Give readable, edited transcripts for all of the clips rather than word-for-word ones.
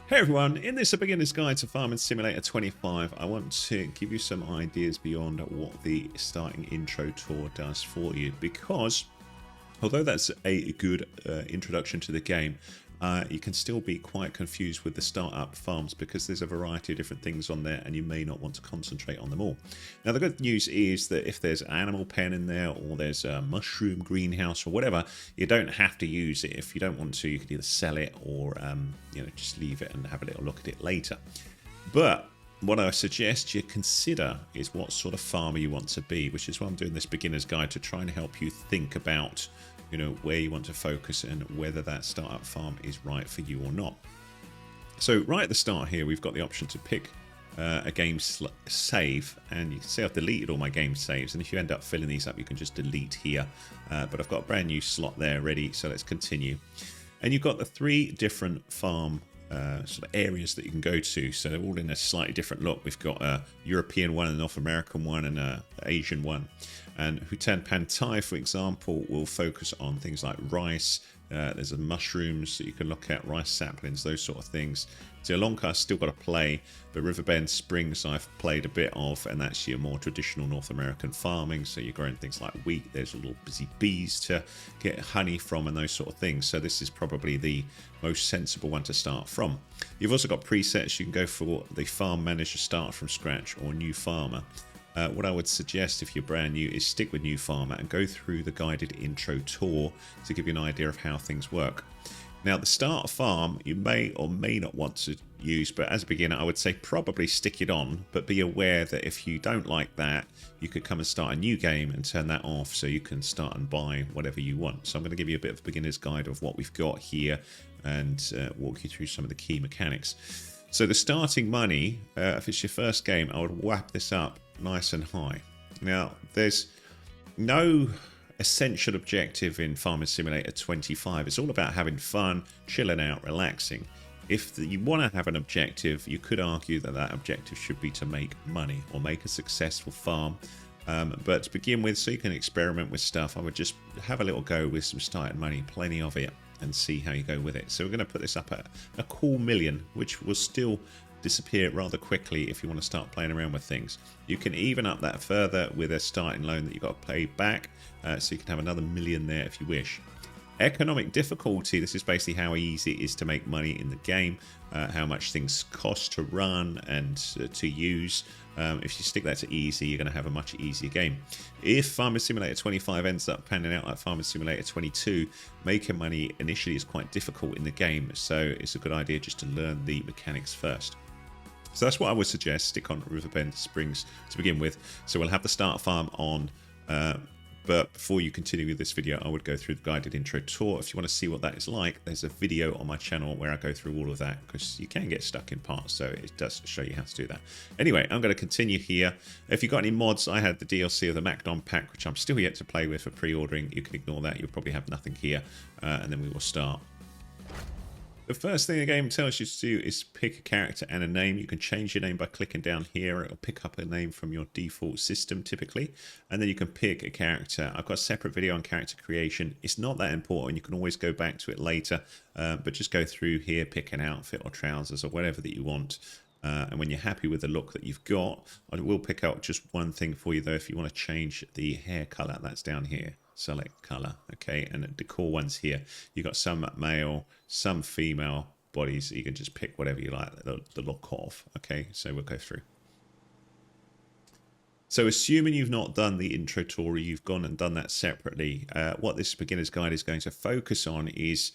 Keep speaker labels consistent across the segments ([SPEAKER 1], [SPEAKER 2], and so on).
[SPEAKER 1] Hey everyone, in this A Beginner's Guide to Farming Simulator 25, I want to give you some ideas beyond what the starting intro tour does for you, because although that's a good introduction to the game, you can still be quite confused with the startup farms because there's a variety of different things on there and you may not want to concentrate on them all. Now the good news is that if there's an animal pen in there or there's a mushroom greenhouse or whatever, you don't have to use it. If you don't want to, you can either sell it or just leave it and have a little look at it later. But what I suggest you consider is what sort of farmer you want to be, which is why I'm doing this beginner's guide, to try and help you think about where you want to focus and whether that startup farm is right for you or not. So right at the start here, we've got the option to pick a game save, and you can see I've deleted all my game saves, and if you end up filling these up, you can just delete here. But I've got a brand new slot there ready, so let's continue. And you've got the three different farm sort of areas that you can go to, so they're all in a slightly different look. We've got a European one, a North American one, and an Asian one. And Hutan Pantai, for example, will focus on things like rice. There's a mushrooms that you can look at, rice saplings, those sort of things. Tialonka I've still got to play, but Riverbend Springs I've played a bit of, and that's your more traditional North American farming. So you're growing things like wheat. There's little busy bees to get honey from and those sort of things. So this is probably the most sensible one to start from. You've also got presets. You can go for the farm manager, start from scratch, or new farmer. What I would suggest if you're brand new is stick with new farmer and go through the guided intro tour to give you an idea of how things work. Now the starter farm you may or may not want to use, but as a beginner I would say probably stick it on, but be aware that if you don't like that, you could come and start a new game and turn that off so you can start and buy whatever you want. So I'm going to give you a bit of a beginner's guide of what we've got here and walk you through some of the key mechanics. So the starting money, if it's your first game, I would whap this up nice and high. Now there's no essential objective in Farming Simulator 25. It's all about having fun, chilling out, relaxing. If you want to have an objective, you could argue that that objective should be to make money or make a successful farm. But to begin with, so you can experiment with stuff, I would just have a little go with some starting money, plenty of it, and see how you go with it. So we're going to put this up at a cool million, which will still disappear rather quickly if you want to start playing around with things. You can even up that further with a starting loan that you've got to pay back, so you can have another million there if you wish. Economic difficulty, this is basically how easy it is to make money in the game, how much things cost to run and to use. If you stick that to easy, you're going to have a much easier game. If Farming Simulator 25 ends up panning out like Farming Simulator 22, making money initially is quite difficult in the game, so it's a good idea just to learn the mechanics first. So that's what I would suggest. Stick on Riverbend Springs to begin with. So we'll have the start farm on. But before you continue with this video, I would go through the guided intro tour. If you want to see what that is like, there's a video on my channel where I go through all of that, because you can get stuck in parts, so it does show you how to do that. Anyway, I'm going to continue here. If you've got any mods, I had the DLC of the Macdon pack, which I'm still yet to play with for pre-ordering. You can ignore that. You'll probably have nothing here, and then we will start. The first thing the game tells you to do is pick a character and a name. You can change your name by clicking down here. It'll pick up a name from your default system typically. And then you can pick a character. I've got a separate video on character creation. It's not that important. You can always go back to it later. But just go through here, pick an outfit or trousers or whatever that you want. And when you're happy with the look that you've got, I will pick out just one thing for you though. If you want to change the hair color, that's down here. Select color, okay, and the decor ones here. You've got some male, some female bodies. You can just pick whatever you like the look of, okay. So we'll go through. So assuming you've not done the intro tour, you've gone and done that separately, what this beginner's guide is going to focus on is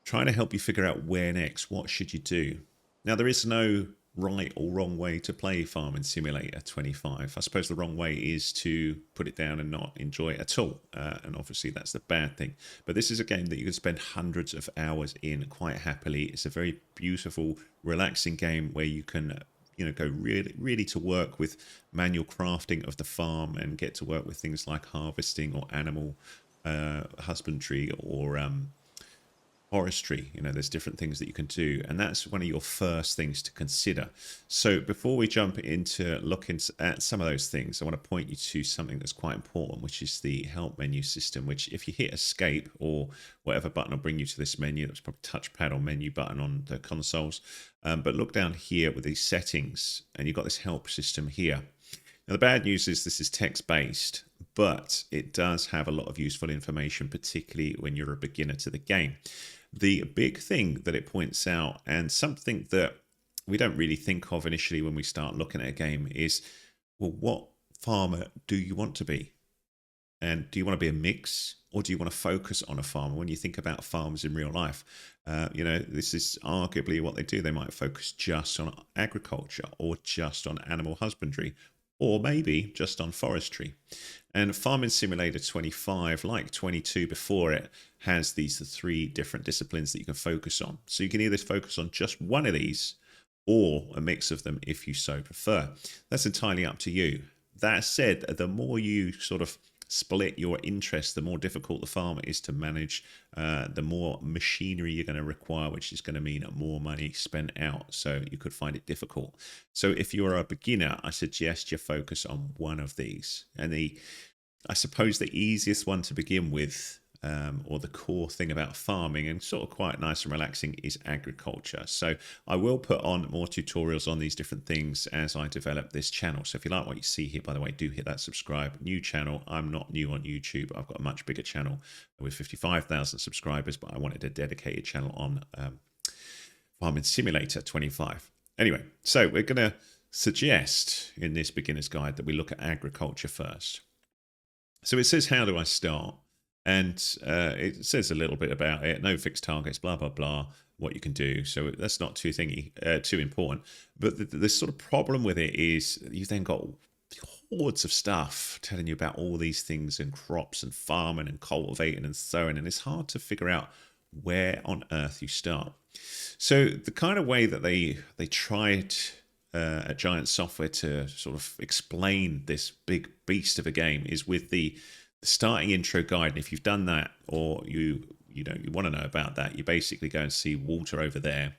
[SPEAKER 1] trying to help you figure out where next. What should you do? Now there is no right or wrong way to play Farming Simulator 25. I suppose the wrong way is to put it down and not enjoy it at all, and obviously that's the bad thing. But this is a game that you can spend hundreds of hours in quite happily. It's a very beautiful, relaxing game where you can go really to work with manual crafting of the farm and get to work with things like harvesting or animal husbandry or forestry. You know, there's different things that you can do, and that's one of your first things to consider. So before we jump into looking at some of those things, I want to point you to something that's quite important, which is the help menu system, which if you hit escape or whatever button will bring you to this menu, that's probably touchpad or menu button on the consoles, but look down here with these settings and you've got this help system here. Now, the bad news is this is text-based, but it does have a lot of useful information, particularly when you're a beginner to the game. The big thing that it points out, and something that we don't really think of initially when we start looking at a game, is, well, what farmer do you want to be? And do you want to be a mix, or do you want to focus on a farmer? When you think about farmers in real life, you know, this is arguably what they do. They might focus just on agriculture or just on animal husbandry, or maybe just on forestry. And Farming Simulator 25, like 22 before it, has these three different disciplines that you can focus on. So you can either focus on just one of these or a mix of them if you so prefer. That's entirely up to you. That said, the more you sort of split your interest, the more difficult the farm is to manage, the more machinery you're going to require, which is going to mean more money spent out. So you could find it difficult. So if you're a beginner, I suggest you focus on one of these. And I suppose the easiest one to begin with, or the core thing about farming, and sort of quite nice and relaxing, is agriculture. So I will put on more tutorials on these different things as I develop this channel. So if you like what you see here, by the way, do hit that subscribe. New channel. I'm not new on YouTube. I've got a much bigger channel with 55,000 subscribers, but I wanted a dedicated channel on Farming Simulator 25. Anyway, so we're going to suggest in this beginner's guide that we look at agriculture first. So it says, how do I start? And it says a little bit about it. No fixed targets, blah, blah, blah, what you can do. So that's not too important. But the sort of problem with it is you've then got hordes of stuff telling you about all these things and crops and farming and cultivating and sowing. And it's hard to figure out where on earth you start. So the kind of way that they tried at Giant Software to sort of explain this big beast of a game is with the starting intro guide. And if you've done that, or you want to know about that, you basically go and see Walter over there,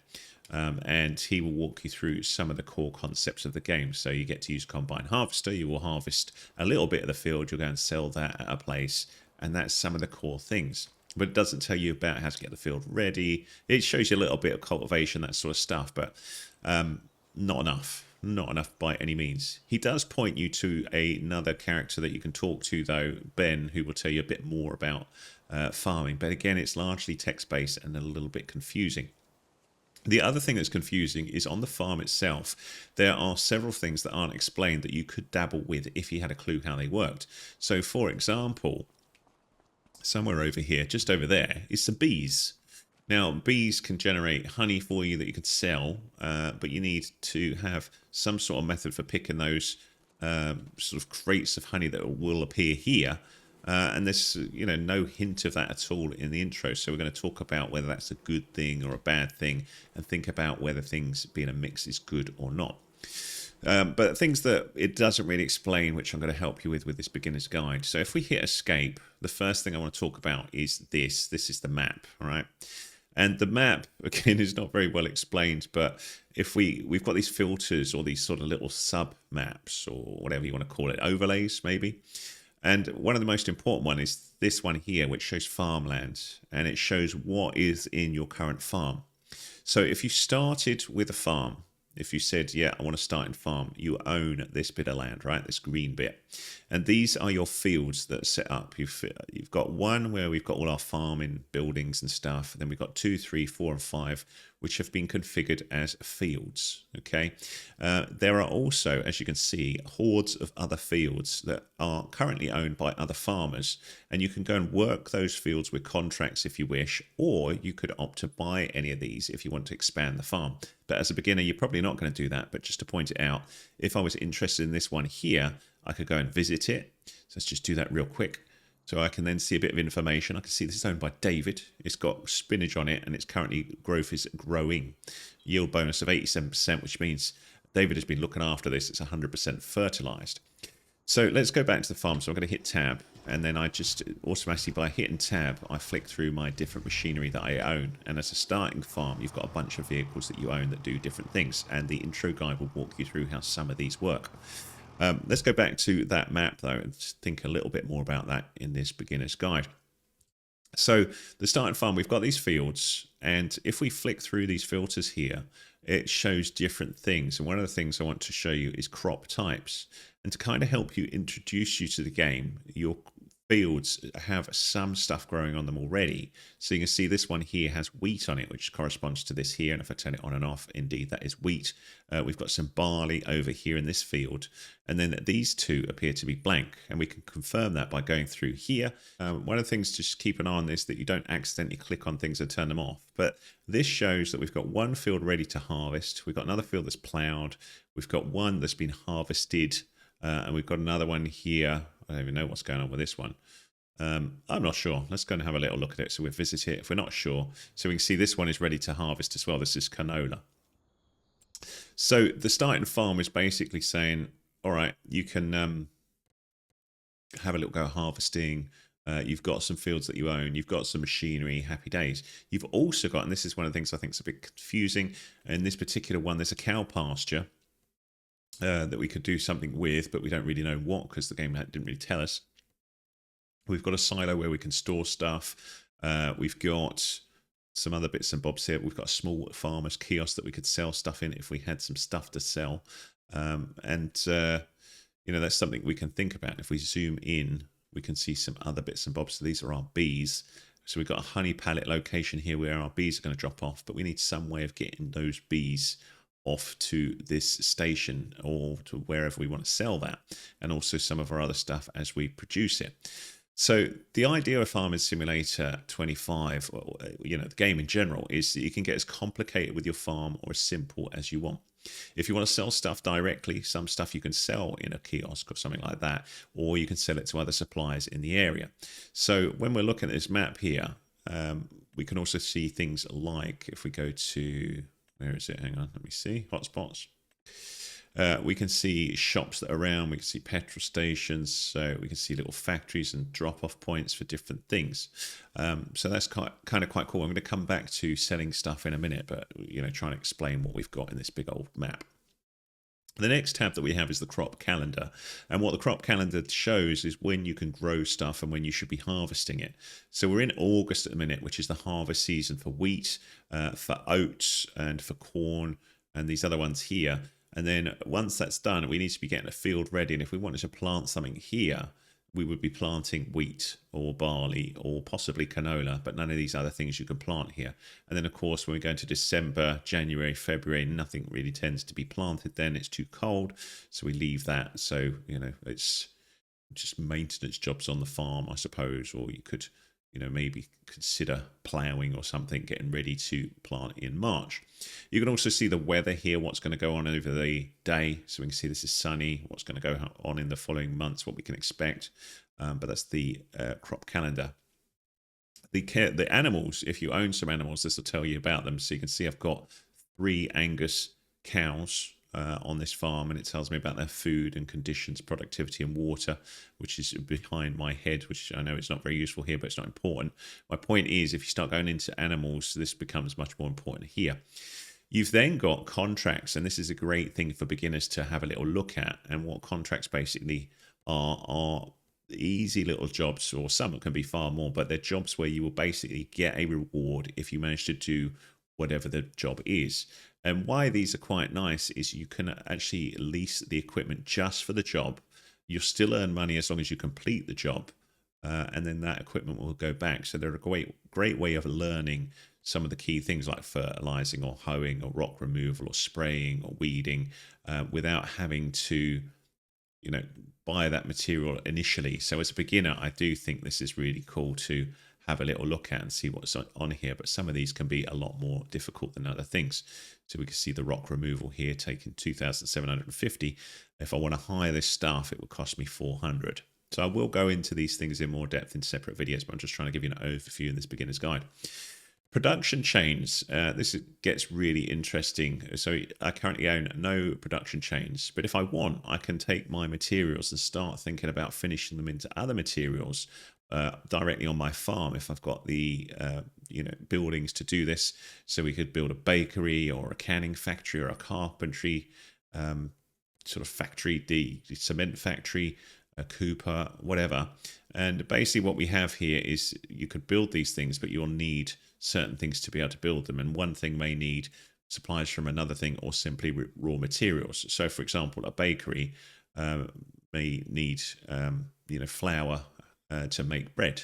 [SPEAKER 1] and he will walk you through some of the core concepts of the game. So you get to use Combine Harvester. You will harvest a little bit of the field. You'll go and sell that at a place, and that's some of the core things. But it doesn't tell you about how to get the field ready. It shows you a little bit of cultivation, that sort of stuff, but not enough. Not enough by any means. He does point you to another character that you can talk to, though, Ben, who will tell you a bit more about farming. But again, it's largely text-based and a little bit confusing. The other thing that's confusing is on the farm itself, there are several things that aren't explained that you could dabble with if you had a clue how they worked. So, for example, somewhere over here, just over there, is some bees. Now, bees can generate honey for you that you can sell, but you need to have some sort of method for picking those sort of crates of honey that will appear here. And there's no hint of that at all in the intro. So we're going to talk about whether that's a good thing or a bad thing, and think about whether things being a mix is good or not. But things that it doesn't really explain, which I'm going to help you with this beginner's guide. So if we hit escape, the first thing I want to talk about is this. This is the map, all right? And the map, again, is not very well explained, but if we've got these filters or these sort of little sub-maps or whatever you want to call it, overlays maybe. And one of the most important one is this one here, which shows farmland, and it shows what is in your current farm. So if you started with a farm, if you said, yeah, I want to start in farm, you own this bit of land, right? This green bit. And these are your fields that are set up. You've got one where we've got all our farming buildings and stuff. And then we've got 2, 3, 4, and 5, which have been configured as fields, okay? There are also, as you can see, hordes of other fields that are currently owned by other farmers. And you can go and work those fields with contracts if you wish, or you could opt to buy any of these if you want to expand the farm. But as a beginner, you're probably not going to do that. But just to point it out, if I was interested in this one here, I could go and visit it. So let's just do that real quick. So I can then see a bit of information. I can see this is owned by David. It's got spinach on it, and its currently growth is growing. Yield bonus of 87%, which means David has been looking after this. It's 100% fertilized. So let's go back to the farm. So I'm going to hit tab, and then I just automatically, by hitting tab, I flick through my different machinery that I own. And as a starting farm, you've got a bunch of vehicles that you own that do different things, and the intro guide will walk you through how some of these work. Let's go back to that map though and think a little bit more about that in this beginner's guide. So the starting farm, we've got these fields, and if we flick through these filters here, it shows different things. And one of the things I want to show you is crop types. And to kind of help you introduce you to the game, your fields have some stuff growing on them already. So you can see this one here has wheat on it, which corresponds to this here. And if I turn it on and off, indeed, that is wheat. We've got some barley over here in this field. And then these two appear to be blank. And we can confirm that by going through here. One of the things to just keep an eye on is that you don't accidentally click on things and turn them off. But this shows that we've got one field ready to harvest. We've got another field that's ploughed. We've got one that's been harvested. And we've got another one here. I don't even know what's going on with this one. I'm not sure. Let's go and have a little look at it. So we'll visit it if we're not sure. So we can see this one is ready to harvest as well. This is canola. So the starting farm is basically saying, all right, you can have a little go harvesting. You've got some fields that you own. You've got some machinery. Happy days. You've also got, and this is one of the things I think is a bit confusing. In this particular one, there's a cow pasture that we could do something with, but we don't really know what because the game didn't really tell us. We've got a silo where we can store stuff. We've got some other bits and bobs here. We've got a small farmer's kiosk that we could sell stuff in if we had some stuff to sell. You know, that's something we can think about. If we zoom in, we can see some other bits and bobs. So these are our bees. So we've got a honey pallet location here where our bees are going to drop off, but we need some way of getting those bees off to this station or to wherever we want to sell that, and also some of our other stuff as we produce it. So the idea of Farming Simulator 25, you know, the game in general, is that you can get as complicated with your farm or as simple as you want. If you want to sell stuff directly, some stuff you can sell in a kiosk or something like that, or you can sell it to other suppliers in the area. So when we're looking at this map here, we can also see things like, if we go to, where is it? Hang on, let me see. Hotspots. We can see shops that are around. We can see petrol stations. So we can see little factories and drop-off points for different things. So that's kind of quite cool. I'm going to come back to selling stuff in a minute, but you know, trying to explain what we've got in this big old map. The next tab that we have is the crop calendar. And what the crop calendar shows is when you can grow stuff and when you should be harvesting it. So we're in August at the minute, which is the harvest season for wheat, for oats and for corn and these other ones here. And then once that's done, we need to be getting a field ready. And if we wanted to plant something here, we would be planting wheat or barley or possibly canola, but none of these other things you can plant here. And then, of course, when we go into December, January, February, nothing really tends to be planted then. It's too cold, so we leave that. So, you know, it's just maintenance jobs on the farm, I suppose, or you could, you know, maybe consider ploughing or something, getting ready to plant in March. You can also see the weather here, what's going to go on over the day. So we can see this is sunny, what's going to go on in the following months, what we can expect. But that's the crop calendar. The animals, if you own some animals, this will tell you about them. So you can see I've got 3 Angus cows on this farm, and it tells me about their food and conditions, productivity and water, which is behind my head, which I know it's not very useful here, but it's not important. My point is, if you start going into animals, this becomes much more important here. You've then got contracts, and this is a great thing for beginners to have a little look at. And what contracts basically are easy little jobs, or some can be far more, but they're jobs where you will basically get a reward if you manage to do whatever the job is. And why these are quite nice is you can actually lease the equipment just for the job. You'll still earn money as long as you complete the job, and then that equipment will go back. So they're a great way of learning some of the key things like fertilizing or hoeing or rock removal or spraying or weeding without having to, you know, buy that material initially. So as a beginner, I do think this is really cool to have a little look at and see what's on here, but some of these can be a lot more difficult than other things. So we can see the rock removal here taking 2,750. If I want to hire this staff, it would cost me 400. So I will go into these things in more depth in separate videos, but I'm just trying to give you an overview in this beginner's guide. Production chains. Gets really interesting. So I currently own no production chains, but if I want, I can take my materials and start thinking about finishing them into other materials directly on my farm. If I've got the buildings to do this, so we could build a bakery or a canning factory or a carpentry sort of factory, the cement factory, a cooper, whatever. And basically, what we have here is you could build these things, but you'll need certain things to be able to build them. And one thing may need supplies from another thing or simply raw materials. So, for example, a bakery may need flour to make bread.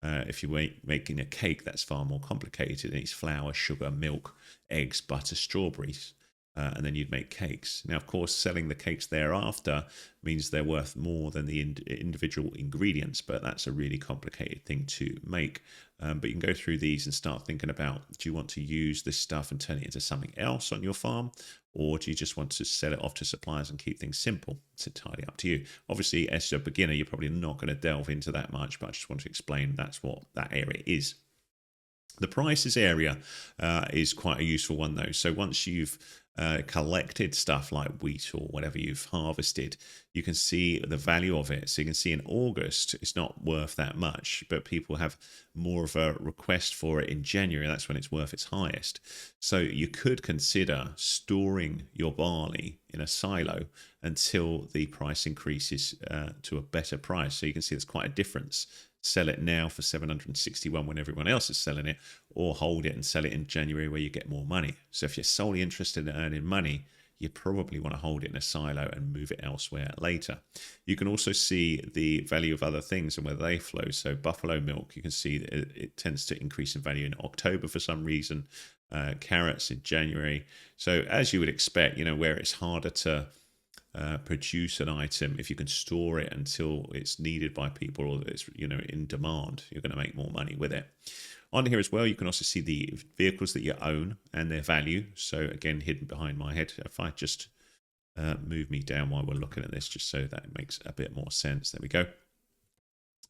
[SPEAKER 1] If you're making a cake, that's far more complicated. It needs flour, sugar, milk, eggs, butter, strawberries. And then you'd make cakes. Now, of course, selling the cakes thereafter means they're worth more than the individual ingredients, but that's a really complicated thing to make. But you can go through these and start thinking about, do you want to use this stuff and turn it into something else on your farm? Or do you just want to sell it off to suppliers and keep things simple? It's entirely up to you. Obviously, as a beginner, you're probably not going to delve into that much, but I just want to explain that's what that area is. The prices area is quite a useful one, though. So once you've collected stuff like wheat or whatever you've harvested, you can see the value of it. So you can see in August, it's not worth that much, but people have more of a request for it in January. That's when it's worth its highest. So you could consider storing your barley in a silo until the price increases to a better price. So you can see there's quite a difference. Sell it now for 761 when everyone else is selling it, or hold it and sell it in January where you get more money. So if you're solely interested in earning money, you probably want to hold it in a silo and move it elsewhere later. You can also see the value of other things and whether they flow. So buffalo milk, you can see that it tends to increase in value in October for some reason. Carrots in January. So as you would expect, where it's harder to produce an item, if you can store it until it's needed by people or it's in demand, you're going to make more money with it. On here as well, you can also see the vehicles that you own and their value. So again, hidden behind my head. If I just move me down while we're looking at this, just so that it makes a bit more sense. There we go.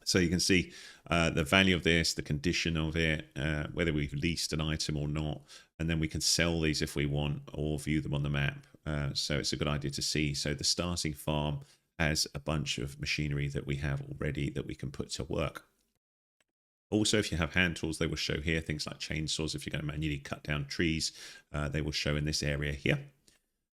[SPEAKER 1] So you can see the value of this, the condition of it, whether we've leased an item or not, and then we can sell these if we want or view them on the map. So it's a good idea to see. So the starting farm has a bunch of machinery that we have already that we can put to work. Also, if you have hand tools, they will show here. Things like chainsaws, if you're going to manually cut down trees, they will show in this area here.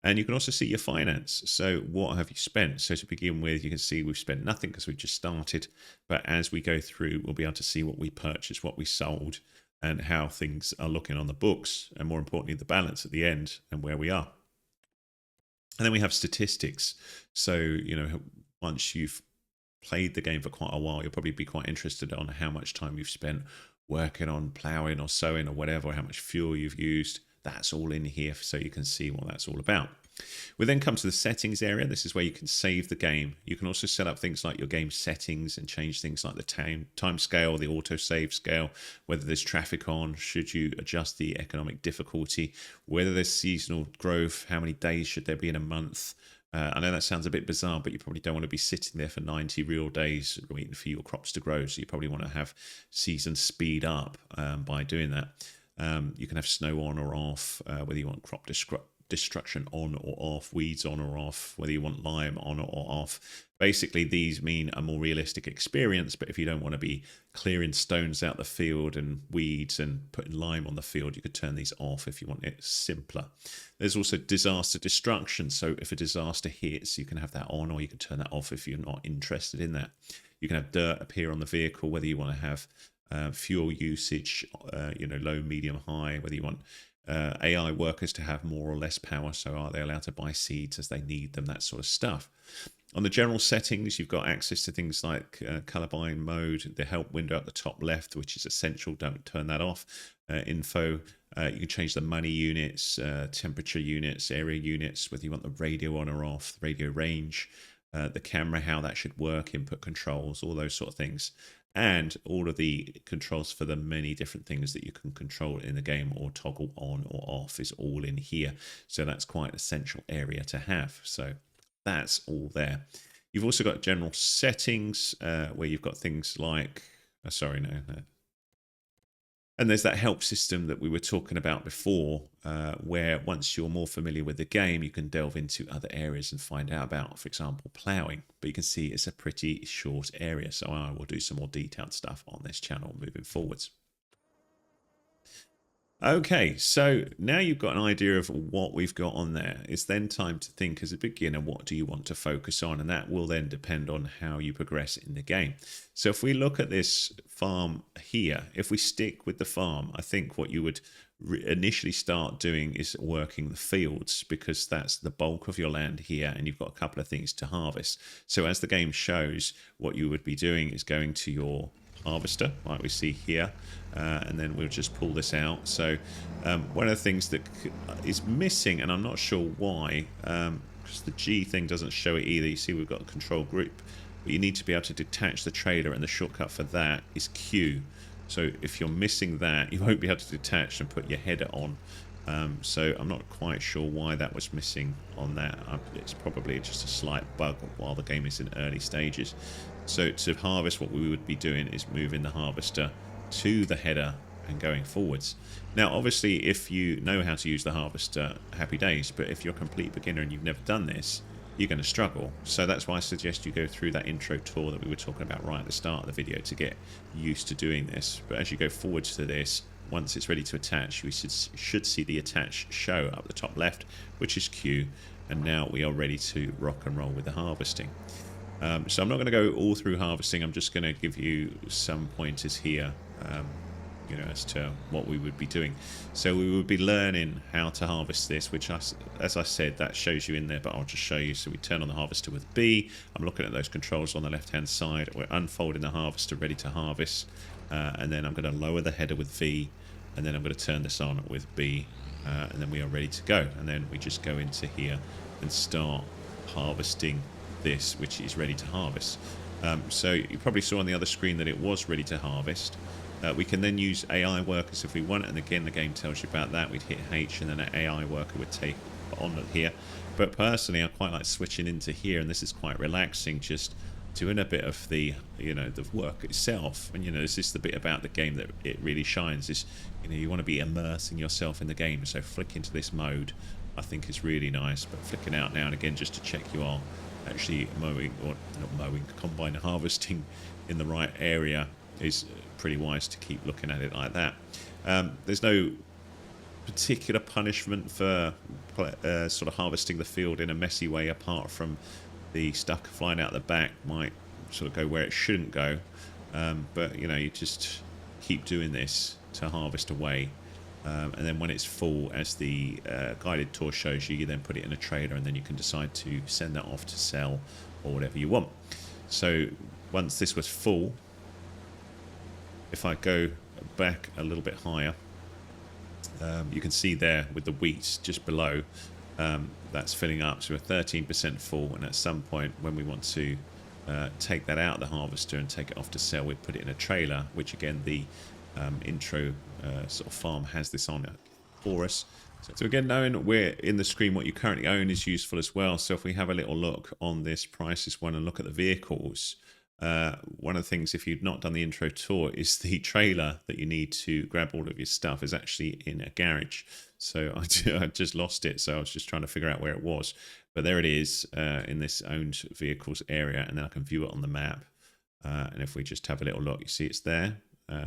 [SPEAKER 1] And you can also see your finance. So what have you spent? So to begin with, you can see we've spent nothing because we've just started. But as we go through, we'll be able to see what we purchased, what we sold, and how things are looking on the books. And more importantly, the balance at the end and where we are. And then we have statistics. So, once you've played the game for quite a while, you'll probably be quite interested on how much time you've spent working on ploughing or sowing or whatever, or how much fuel you've used. That's all in here so you can see what that's all about. We then come to the settings area. This is where you can save the game. You can also set up things like your game settings and change things like the time scale, the auto save scale, whether there's traffic on, should you adjust the economic difficulty, whether there's seasonal growth, how many days should there be in a month. I know that sounds a bit bizarre, but you probably don't want to be sitting there for 90 real days waiting for your crops to grow. So you probably want to have seasons speed up by doing that. You can have snow on or off, whether you want crop destruction on or off, weeds on or off, whether you want lime on or off. Basically, these mean a more realistic experience, but if you don't want to be clearing stones out the field and weeds and putting lime on the field, you could turn these off if you want it simpler. There's also disaster destruction, so if a disaster hits, you can have that on, or you can turn that off if you're not interested in that. You can have dirt appear on the vehicle, whether you want to have fuel usage, low, medium, high, whether you want AI workers to have more or less power, so are they allowed to buy seeds as they need them, that sort of stuff. On the general settings, you've got access to things like colorblind mode, the help window at the top left, which is essential, don't turn that off. Info, you can change the money units, temperature units, area units, whether you want the radio on or off, the radio range, the camera, how that should work, input controls, all those sort of things. And all of the controls for the many different things that you can control in the game or toggle on or off is all in here. So that's quite an essential area to have. So that's all there. You've also got general settings where you've got things like, And there's that help system that we were talking about before, where once you're more familiar with the game, you can delve into other areas and find out about, for example, ploughing. But you can see it's a pretty short area, so I will do some more detailed stuff on this channel moving forwards. Okay, so now you've got an idea of what we've got on there. It's then time to think as a beginner, what do you want to focus on? And that will then depend on how you progress in the game. So if we look at this farm here, if we stick with the farm, I think what you would initially start doing is working the fields, because that's the bulk of your land here and you've got a couple of things to harvest. So as the game shows, what you would be doing is going to your harvester like we see here, and then we'll just pull this out. So one of the things that is missing, and I'm not sure why, because the G thing doesn't show it either. You see we've got a control group, but you need to be able to detach the trailer, and the shortcut for that is Q. So if you're missing that, you won't be able to detach and put your header on. So I'm not quite sure why that was missing on that. It's probably just a slight bug while the game is in early stages. So to harvest, what we would be doing is moving the harvester to the header and going forwards. Now obviously if you know how to use the harvester, happy days, but if you're a complete beginner and you've never done this, you're going to struggle. So that's why I suggest you go through that intro tour that we were talking about right at the start of the video to get used to doing this. But as you go forwards to this, once it's ready to attach, we should see the attach show up the top left, which is Q, and now we are ready to rock and roll with the harvesting. So I'm not going to go all through harvesting. I'm just going to give you some pointers here, you know, as to what we would be doing. So we would be learning how to harvest this, which, as I said, that shows you in there, but I'll just show you. So we turn on the harvester with B. I'm looking at those controls on the left-hand side. We're unfolding the harvester, ready to harvest. And then I'm going to lower the header with V, and then I'm going to turn this on with B, and then we are ready to go. And then we just go into here and start harvesting this, which is ready to harvest. So you probably saw on the other screen that it was ready to harvest. We can then use AI workers if we want, and again the game tells you about that. We'd hit H and then an AI worker would take on here. But personally I quite like switching into here, and this is quite relaxing, just doing a bit of the, you know, the work itself. And you know, this is the bit about the game that it really shines, is, you know, you want to be immersing yourself in the game. So flick into this mode I think is really nice, but flicking out now and again just to check you are actually mowing, or not mowing, combine harvesting in the right area is pretty wise to keep looking at it like that. There's no particular punishment for sort of harvesting the field in a messy way, apart from the stuff flying out the back might sort of go where it shouldn't go. But you know, you just keep doing this to harvest away. And then when it's full, as the guided tour shows you, you then put it in a trailer, and then you can decide to send that off to sell or whatever you want. So once this was full, if I go back a little bit higher, you can see there with the wheat just below, that's filling up. So we're 13% full, and at some point when we want to take that out of the harvester and take it off to sell, we put it in a trailer, which again the intro sort of farm has this on it for us. So again, knowing where in the screen what you currently own is useful as well. So if we have a little look on this prices one and look at the vehicles, one of the things, if you've not done the intro tour, is the trailer that you need to grab all of your stuff is actually in a garage. So I just lost it, so I was just trying to figure out where it was, but there it is in this owned vehicles area, and then I can view it on the map. And if we just have a little look, you see it's there.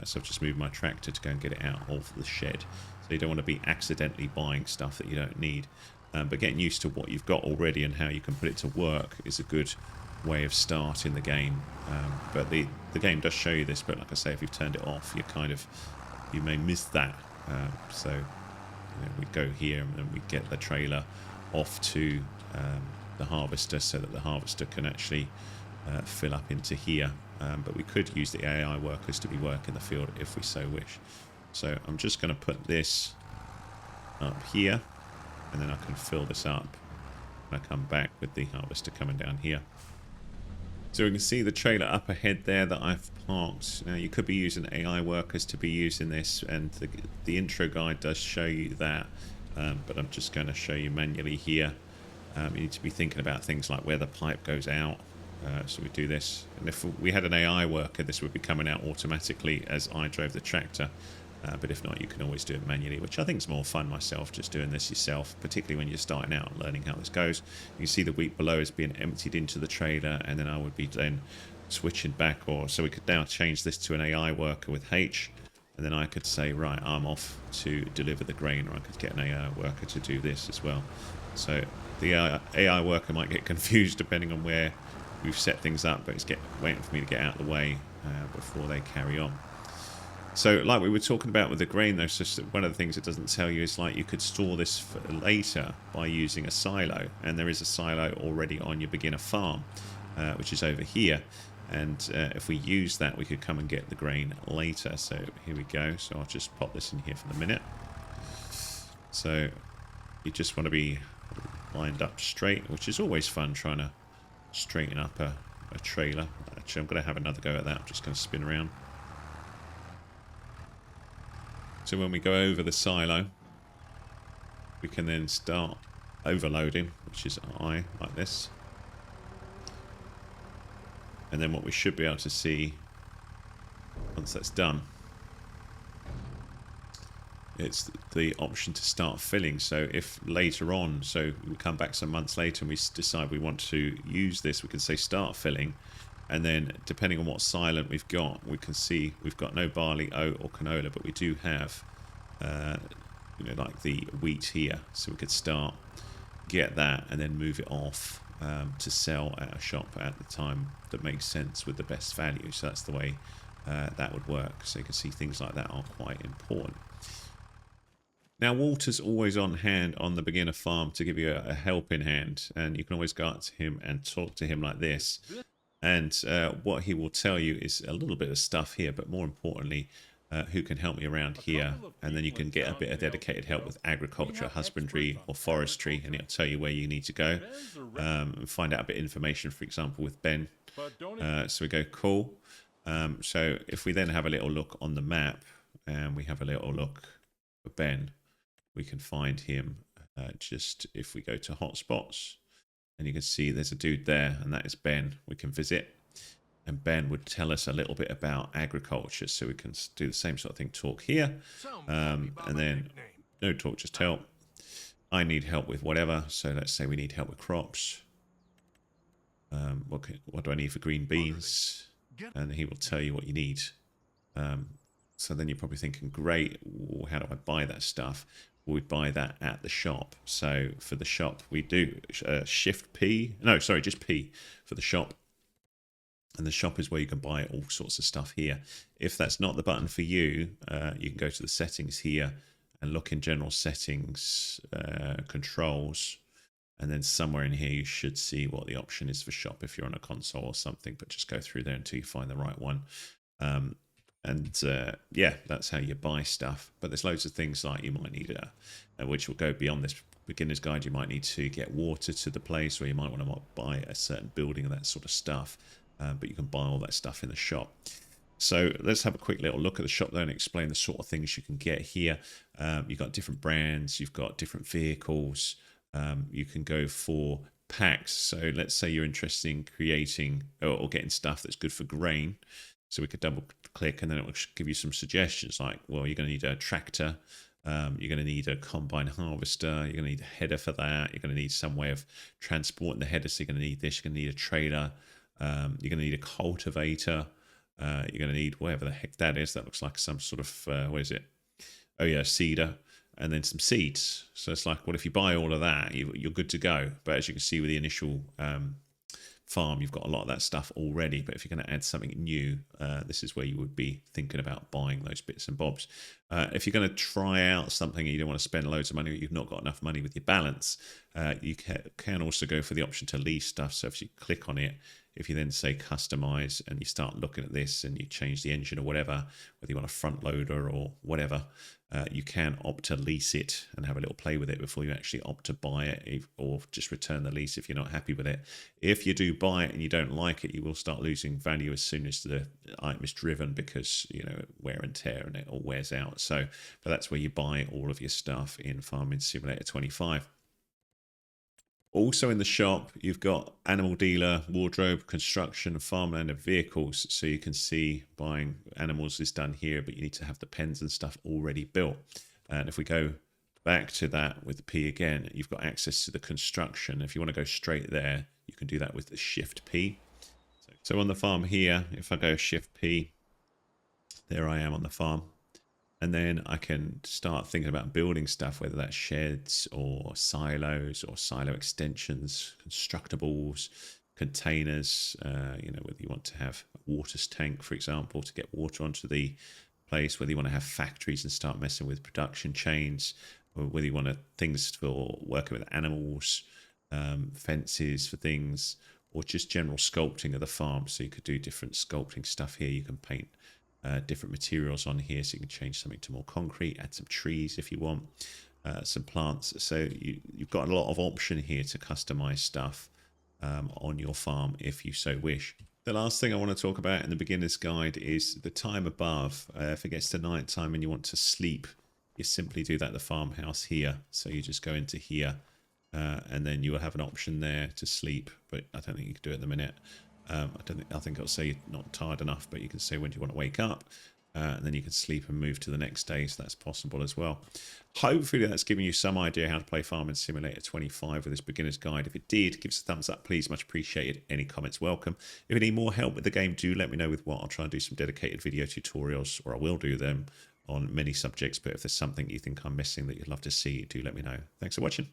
[SPEAKER 1] So I've just moved my tractor to go and get it out of the shed. So you don't want to be accidentally buying stuff that you don't need. But getting used to what you've got already and how you can put it to work is a good way of starting the game. But the game does show you this, but like I say, if you've turned it off, you may miss that. So you know, we go here and we get the trailer off to the harvester, so that the harvester can actually fill up into here. But we could use the AI workers to be working the field if we so wish. So I'm just going to put this up here, and then I can fill this up when I come back with the harvester coming down here. So we can see the trailer up ahead there that I've parked. Now you could be using AI workers to be using this, and the intro guide does show you that, but I'm just going to show you manually here. You need to be thinking about things like where the pipe goes out. So we do this, and if we had an AI worker, this would be coming out automatically as I drove the tractor. But if not, you can always do it manually, which I think is more fun myself, just doing this yourself, particularly when you're starting out and learning how this goes. You can see the wheat below is being emptied into the trailer, and then I would be then switching back, or so we could now change this to an AI worker with H, and then I could say, right, I'm off to deliver the grain, or I could get an AI worker to do this as well. So the AI worker might get confused depending on where we've set things up, but it's waiting for me to get out of the way before they carry on. So like we were talking about with the grain, though, so one of the things it doesn't tell you is like you could store this for later by using a silo. And there is a silo already on your beginner farm, which is over here. And if we use that, we could come and get the grain later. So here we go. So I'll just pop this in here for the minute. So you just want to be lined up straight, which is always fun, trying to straighten up a trailer. Actually, I'm going to have another go at that. I'm just going to spin around. So when we go over the silo, we can then start overloading, which is I, like this. And then what we should be able to see, once that's done, it's the option to start filling. So if later on, so we come back some months later and we decide we want to use this, we can say start filling. And then depending on what silent we've got, we can see we've got no barley, oat or canola, but we do have, you know, like the wheat here. So we could start, get that, and then move it off to sell at a shop at the time that makes sense with the best value. So that's the way that would work. So you can see things like that are quite important. Now, Walter's always on hand on the beginner farm to give you a helping hand, and you can always go up to him and talk to him like this. And what he will tell you is a little bit of stuff here, but more importantly, who can help me around here. And then you can get a bit of dedicated help with agriculture, husbandry, or forestry, and he'll tell you where you need to go. And find out a bit of information, for example, with Ben. So we go, cool. So if we then have a little look on the map, and we have a little look for Ben, we can find him just if we go to hotspots. And you can see there's a dude there, and that is Ben. We can visit. And Ben would tell us a little bit about agriculture. So we can do the same sort of thing, talk here. And then, no talk, just help. I need help with whatever. So let's say we need help with crops. What do I need for green beans? And he will tell you what you need. So then you're probably thinking, great, how do I buy that stuff? We'd buy that at the shop. So for the shop, we do shift P. No, sorry, just P for the shop. And the shop is where you can buy all sorts of stuff here. If that's not the button for you, you can go to the settings here and look in general settings, controls. And then somewhere in here, you should see what the option is for shop if you're on a console or something. But just go through there until you find the right one. Yeah, that's how you buy stuff. But there's loads of things like you might need, which will go beyond this beginner's guide. You might need to get water to the place, or you might want to buy a certain building and that sort of stuff. But you can buy all that stuff in the shop. So let's have a quick little look at the shop there and explain the sort of things you can get here. You've got different brands, you've got different vehicles. You can go for packs. So let's say you're interested in creating or getting stuff that's good for grain. So we could double click and then it will give you some suggestions like, well, you're going to need a tractor. You're going to need a combine harvester. You're going to need a header for that. You're going to need some way of transporting the header. So you're going to need this. You're going to need a trailer. You're going to need a cultivator. You're going to need whatever the heck that is. That looks like some sort of, what is it? Oh yeah, seeder. And then some seeds. So it's like, well, if you buy all of that, you're good to go. But as you can see with the initial farm, you've got a lot of that stuff already. But if you're going to add something new, this is where you would be thinking about buying those bits and bobs. If you're going to try out something and you don't want to spend loads of money, you've not got enough money with your balance, you can also go for the option to lease stuff. So if you click on it, if you then say customize and you start looking at this and you change the engine or whatever, whether you want a front loader or whatever, you can opt to lease it and have a little play with it before you actually opt to buy it, or just return the lease if you're not happy with it. If you do buy it and you don't like it, you will start losing value as soon as the item is driven, because wear and tear and it all wears out. So, but that's where you buy all of your stuff in Farming Simulator 25. Also in the shop, you've got animal dealer, wardrobe, construction, farmland, and vehicles. So you can see buying animals is done here, but you need to have the pens and stuff already built. And if we go back to that with the P again, you've got access to the construction. If you want to go straight there, you can do that with the Shift P. So on the farm here, if I go Shift P, there I am on the farm. And then I can start thinking about building stuff, whether that's sheds or silos or silo extensions, constructables, containers, whether you want to have a water tank, for example, to get water onto the place, whether you want to have factories and start messing with production chains, or whether you want things for working with animals, fences for things, or just general sculpting of the farm. So you could do different sculpting stuff here. You can paint different materials on here, so you can change something to more concrete, add some trees if you want, some plants. So you've got a lot of option here to customize stuff on your farm if you so wish. The last thing I want to talk about in the beginner's guide is the time above. If it gets to night time and you want to sleep, you simply do that at the farmhouse here. So you just go into here and then you will have an option there to sleep, but I don't think you can do it at the minute. I think it'll say you're not tired enough, but you can say when do you want to wake up, and then you can sleep and move to the next day, so that's possible as well. Hopefully that's giving you some idea how to play Farming Simulator 25 with this beginner's guide. If it did, give us a thumbs up, please, much appreciated. Any comments welcome. If you need more help with the game, do let me know with what. I'll try and do some dedicated video tutorials, or I will do them on many subjects, but if there's something you think I'm missing that you'd love to see, do let me know. Thanks for watching.